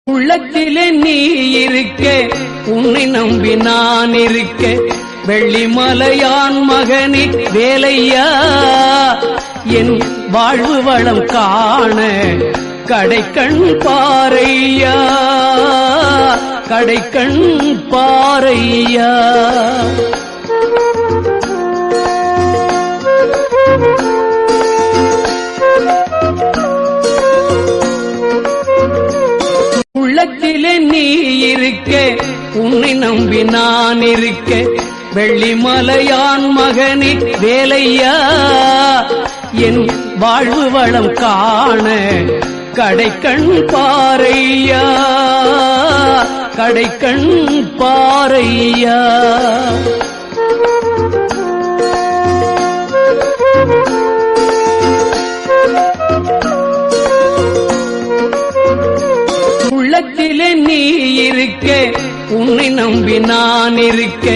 உள்ளத்திலே நீ இருக்க, உன்னை நம்பி நான் இருக்க, வெள்ளிமலையான் மகனே வேலையா, என் வாழ்வு வளம் காண கடைக்கண் பாரையா, கடைக்கண் பாரையா. உள்ளத்திலே நீ இருக்க, உன்னை நம்பி நான் இருக்க, வெள்ளிமலையான் மகனே வேலையா, என் வாழ்வு வளம் காண கடைக்கண் பாரையா, கடைக்கண் பாரையா. உள்ளத்திலே நீ இருக்க, உன்னை நம்பி நான் இருக்க,